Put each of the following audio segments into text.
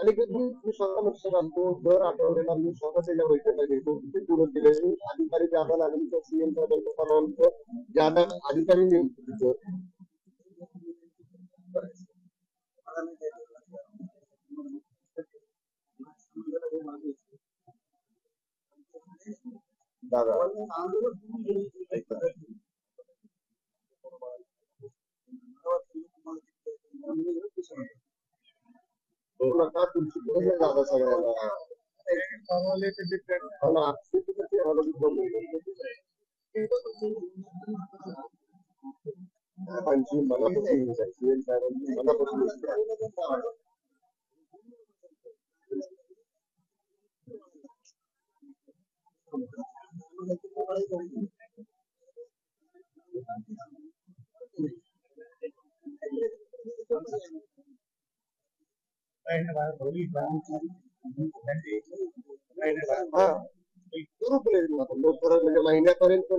आणि कधी मी स्वतः लक्ष घालतो, दर आठवड्याला मी स्वतः त्याच्या बैठका घेतो. किती पुढे केले अधिकारी ज्यादा लागेल तर सीएमचा बैठका लावून ज्यादा अधिकारी नियुक्त दादा नका तुमची गरज आहे दादा सगळ्यांना पंचवीस मनापासून म्हणजे महिन्यापर्यंत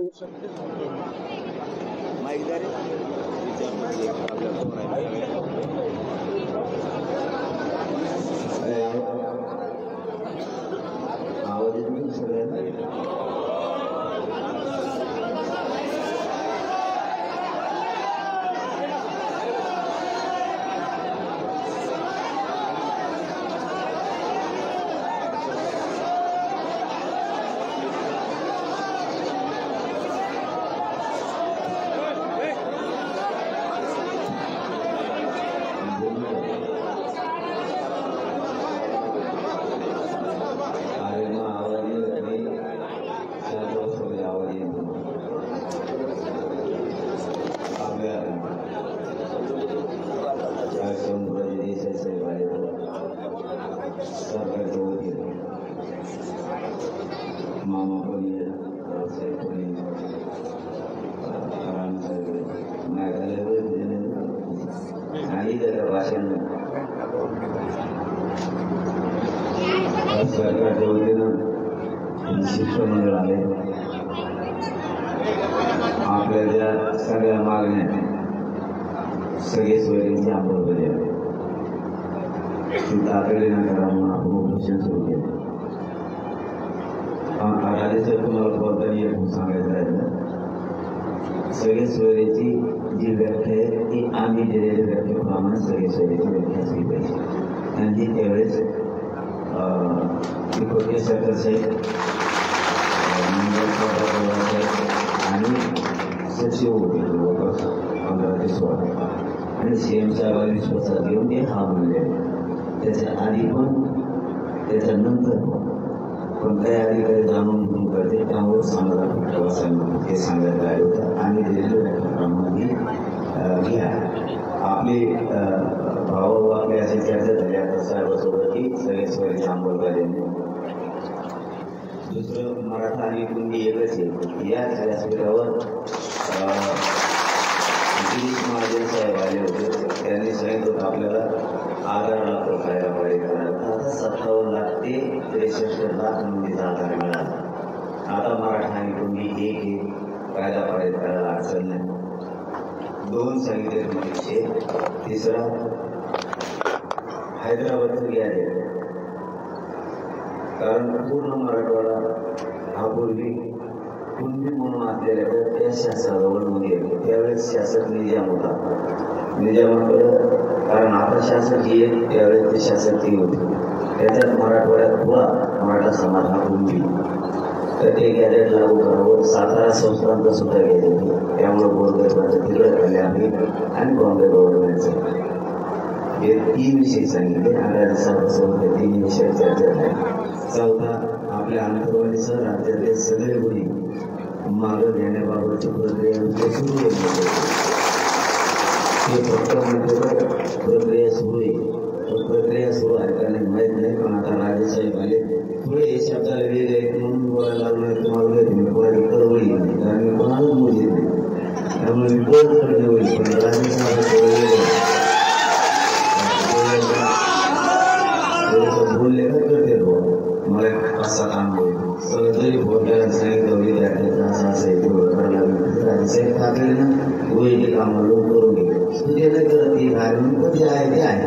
सरकारच्या वतीनं शिक्षण मंडळ आले. आपल्या ज्या सगळ्या मागण्या सगळे सोयींची अंमलबजावणी तातडीनं करा म्हणून आपण उपोषण सुरू केलं. राजेसर तुम्हाला बोलताना एक सांगायचं राहिलं, सगळे सोयीची जी व्याख्या आहे ती आम्ही दिलेल्या व्याख्येप्रमाणे सगळे सोयीची व्याख्या असली पाहिजे. आणि ती त्यावेळेस सरकार साहेब आणि सचिव होते जवळपास 15 ते 16 आणि सीएम साहेबांनी विश्वासात घेऊन ते हा म्हणले. त्याच्या आधी पण त्याच्यानंतर पण काही अधिकारी जाणून घेऊन करते त्यामुळे समाजाला हे सांगायला आले होतं. आम्ही दिलेल्या व्याख्याप्रमाणे घ्या. आपले भाऊ आपले असे चर्चा झाली आता साहेबासोबत की सगळे स्वयंची अंमलबजावणी. दुसरं मराठा आणि कुणबी एकच आहे. या व्यासपीठावर गिरीश महाजन साहेब आले होते. त्यांनी सांगितलं होतं आपल्याला 11 लाख रुपयाला पाहिजे करायला. आता 57 लाख ते 63 लाख नोंदीचा आधार मिळाला. आता मराठा आणि कुणबी एक कायदा पारित करायला अडचण नाही. 2 सांगितले म्हणजे तिसरा हैदराबादचं गॅस आहे. कारण पूर्ण मराठवाडा हा पूर्वी कुणबी म्हणून असलेल्या त्या शासनाजवळ नोंदी आहे. त्यावेळेस शासक निजाम होता. निजामाकडं कारण आता शासक ही आहे त्यावेळेस ते शासक ती होते. त्याच्यात मराठवाड्यात पुरा मराठा समाज हा कुणबी. तर ते गॅजेट लागू करावं. सातारा संस्थांचं सुद्धा गॅजेट. त्यामुळे गोरगरिबांचं तिकडे कल्याण आणि बॉम्बे गव्हर्नमेंटचं हे 3 विषय सांगितले. आणि साहेबांसोबत 3 विषय चर्चा झाली. चौथा आपल्या अंतर्वादीसह राज्यातले सगळे गुन्हे मागं घेण्याबाबतची प्रक्रिया सुरू आहे. ते फक्त म्हणजे प्रक्रिया सुरू आहे. प्रक्रिया सुरू आहे का नाही माहीत नाही. पण आता राजेसाहेब आले थोडे हे शब्दाला वेग आहेत म्हणून बोलायला लागणार. तुम्हाला मी कोणाची कळवळी नाही कारण मी कोणालाच बोलत नाही. त्यामुळे मी बोलत होईल पण राजेसाहेब बोलले काय करते मला 5-7 अनुभव सगळं तरी बोलल्याला सांगितलं विद्यार्थ्याचं असं असं करायला लागलं. राजेसाहेब तातडीनं वैदिक कामाला करून घे. तुझे नाही करत ती घालून कधी आहे ते आहे.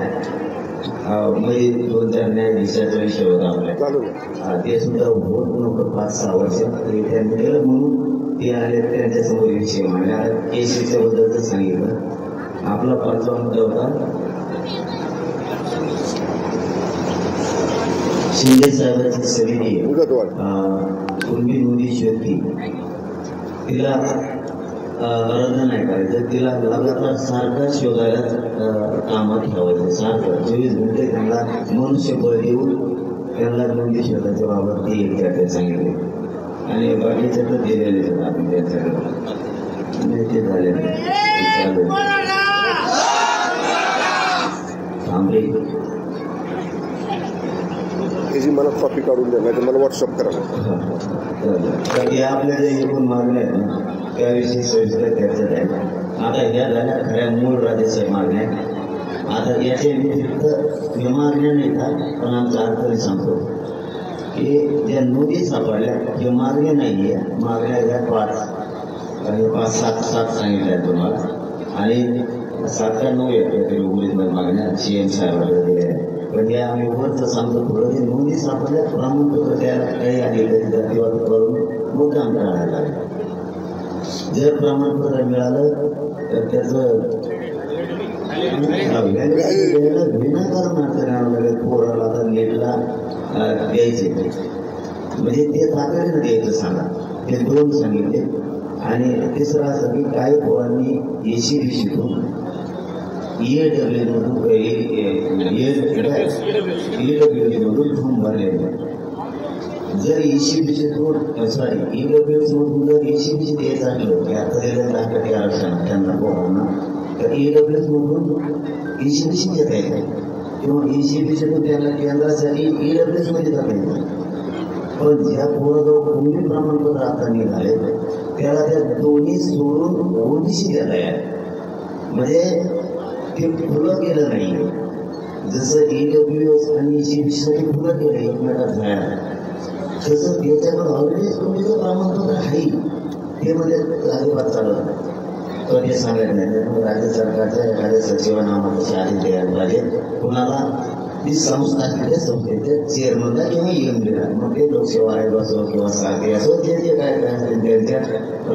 मध्ये 2-4 न्यायाधीशाचा विषय होता आपल्या, ते सुद्धा होत नव्हतं 5-6 वर्ष तरी त्यांनी केलं, म्हणून ते आले त्यांच्यासमोर विषय मांडला. केसीच्या बद्दलचं सांगितलं. आपला 5वा मुद्दा होता शिंदे साहेबांची समिती कुणबी नोंदी शोधती, तिला रद्द नाही करायचं, तिला लगातार सारखा शोधायला कामात ठेवायचं, सारखं 24 घंटे त्यांना मनुष्यबळ देऊन त्यांना नोंदी शोधायच्या बाबत ते एक त्यात सांगितले. आणि बाकीचे तर दिलेले आपण त्यांच्याकडे ते झालेले थांबे. त्याची मला कॉपी काढून द्या, नाही तर मला व्हॉट्सअप करा. आपल्या ज्या एकूण मागण्या आहेत ना त्याविषयी सविस्तर चर्चा आहे. आता ह्या झाल्या खऱ्या मूळ राज्याच्या मागण्या. आता याच्या व्यतिरिक्त या मागण्या नाही का, पण आमचा अर्थ मी सांगतो की ज्या नोंदी सापडल्या हे मागण्या नाही आहे, मागण्या ह्या 5-7 सांगितल्या तुम्हाला, आणि 7 का 9 आहेत तरी ओरिजिनल मागण्या CM साहेबांकडे दिल्या आहेत. पण या आम्ही वरचं सांगतो थोडं ते नोंदी सापडल्या प्रमाणपत्र त्याला काही अधिकारी जातीवाद करून मुद्दाम करायला लागले. जर प्रमाणपत्र मिळालं तर त्याचं विनाकारण अडचण लागेल. पोराला आता नेटला द्यायचे म्हणजे ते तातडीनं द्यायचं सांगा, ते 2 सांगितले. आणि तिसरं असं की काही पोरांनी ECBCतून EWMधून फॉर्म भरलेले. जर ECBCतून EWMधून जर ECBC द्यायचं असलं की आता दिलेलं आहे आरक्षण त्यांना पोरांना, तर EWMमधून ECBC देता येतं किंवा ECBCतून त्यांना केंद्रासाठी EWMमध्ये जाता येतं. पण ज्या पोराजवळ कोणी प्रमाणपत्र आता निघाले त्याला त्या दोन्ही सोडून OBC देता येत, म्हणजे ते खुलं केलं नाही. जसं EWS आणि ECBCसाठी खुलं केलं एकमेकात जायला, तसं त्याच्याकडे ऑलरेडी तुमचं प्रमाणपत्र आहे ते म्हणजे अजिबात चालत नाही. तर ते सांगायचं नाही. राज्य सरकारच्या एखाद्या सचिवांना आम्हाला आधी द्यायला पाहिजे, कुणाला ती संस्था त्या संस्थेच्या चेअरमनला किंवा EMDला, मग ते लोकसेवा आयोग असो किंवा सारखे असो, ते जे काय असतील त्यांच्या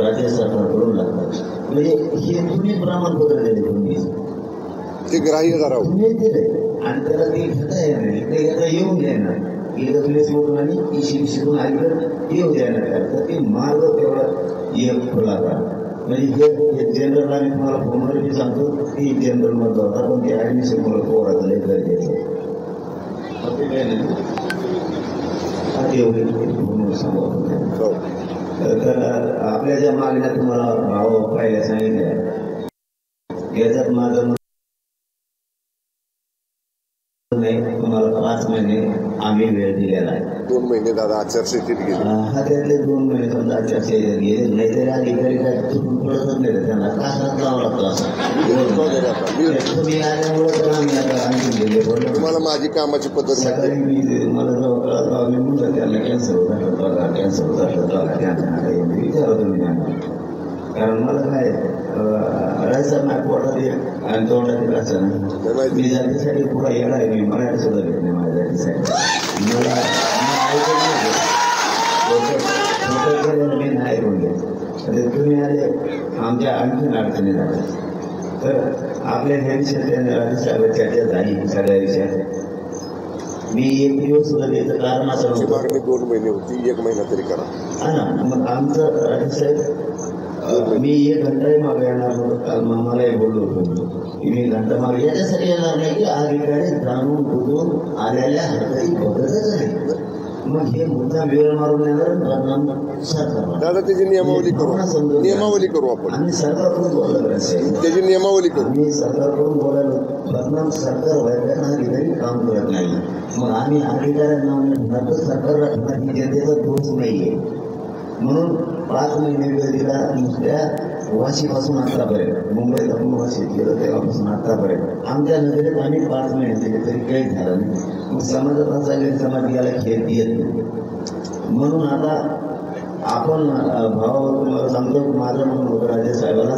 राज्य सरकारकडून लागतात. म्हणजे हे तुम्ही प्रमाणपत्र दिले, तुम्ही ते ग्राह्य करावं, तुम्ही दिले आणि त्याला ते घेता येणार नाही, ते याचा येऊन देणार EWSमधून आणि ECBCतून आलीकडे येऊ देणार. तर ते मार्ग तेवढा एक खुला करा. म्हणजे हे जनरल आम्ही तुम्हाला फोनवर सांगतो की जनरल मधलं होता, पण ते ॲडमिशन मला पोराचं लई गरजेचं आहे. तर आपल्या ज्या मागण्या तुम्हाला भाव पाहिल्या सांगितल्या याच्यात माझं नाही, तुम्हाला 5 महिने आम्ही वेळ दिलेला आहे. 2 महिने दादा आचारसंहितेत गेले. हा त्यातले 2 महिने समजा आचारसंहितेत गेले, नाहीतरी अधिकारी काय चुकून पडतच नाही, त्यांना तासात लावा लागतो. असं तुम्ही आल्यामुळे तर आम्ही आता आणखी गेले बोललो. तुम्हाला माझी कामाची पद्धत सकाळी मी मला जेव्हा मी म्हणलं त्यांना कॅन्सर होत बघा, कॅन्सर होत बघा, त्यांना विचारतो मी त्यांना, कारण मला काय राहायचं नाही पोटात आणि तोंडात असं ना. मी जातीसाठी पुढे येणार आहे, मी मराठी सुद्धा घेत नाही माझ्या जातीसाठी. मला ऐकून मी नाही ऐकून घेत. तुम्ही आले आमच्या आणखीन अडचणी झाल्या, तर आपल्या ह्या विषयात चर्चा झाली सगळ्या विषयात. मी 1 दिवस सुद्धा द्यायचं कारण असं मागणी 2 महिने होती, 1 महिना तरी करा. हा ना. मग आमचं राजेसाहेब मी 1 घंटाही मागे येणार होतो. काल मलाही बोललो होतो की मी घंटा मागे याच्यासाठी येणार नाही की अधिकारी जाणून बुजून आलेल्या हरकती बघतच नाही. मग हे मुद्दा वेळ मारून येणार दादा त्याची नियमावली करू, नियमावली करू आपण. आम्ही सरकारकडून बोलायला त्याची नियमावली करू. आम्ही सरकारकडून बोलायला बदनाम सरकार व्हायला अधिकारी काम करत नाही. मग आम्ही अधिकाऱ्यांना सरकार जनतेचा दोष नाहीये म्हणून 5 महिने वेळ दिला. नुसत्या वाशीपासून आतापर्यंत मुंबईत आपण वाशी केलं तेव्हापासून आतापर्यंत आमच्या नजरेत आम्ही 5 महिने दिले तरी काही झालं नाही. मग समाजात असा समाज याला खेळ येत नाही. म्हणून आता आपण भाव तुम्हाला सांगतो माझं म्हणून होतं राजे साहेबाला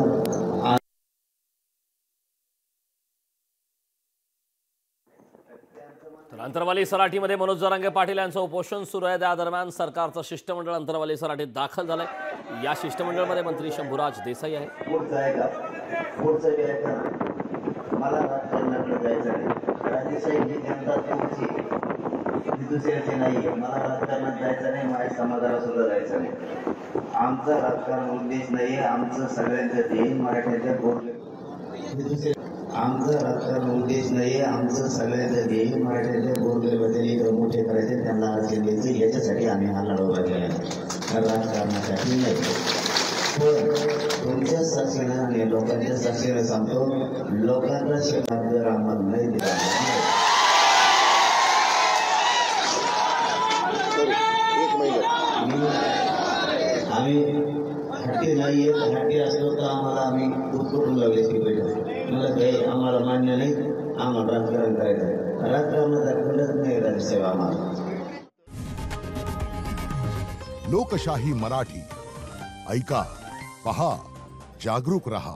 अंतरवाली सराटीमध्ये मनोज जरांगे पाटील यांचं उपोषण सुरू आहे। त्या दरम्यान सरकारचं शिष्टमंडळ अंतरवाली सराटीत दाखल झालंय। या शिष्टमंडळामध्ये मंत्री शंभूराज देसाई आहेत। मला राजकारणाकडे जायचं नाही। राजेशाही ही जनता तुमची दुसऱ्याची नाही। मला राजकारणात जायचं नाही, माझ्या समाजाला सुद्धा जायचं नाही। आमचा राजकारण उद्देश नाही, आमचं सगळ्यांचं ध्येय मराठ्यांच्या आमचं राजकारण उद्देश नाही, आमचं सगळ्यांचं ध्येय मराठ्यांच्या गोरगरिबांचे मोठे करायचे, त्यांना आरक्षण द्यायचं, याच्यासाठी आम्ही हा लढा केला आहे, राजकारणासाठी नाही। तुमच्या साक्षीने आणि लोकांच्या साक्षीने सांगतो, लोकांचा शेतात जर आम्हाला नाही दिला, आम्ही हट्टी नाहीये। हट्टी असलो तर आम्हाला आम्ही दूध करून लावले की पाहिजे। मला काही आम्हाला मान्य नाही, आम्हाला राजकारण करायचं आहे। राजकारणाचा खंडच नाही राजसेवा आम्हाला। लोकशाही मराठी ऐका, पहा, जागरूक रहा।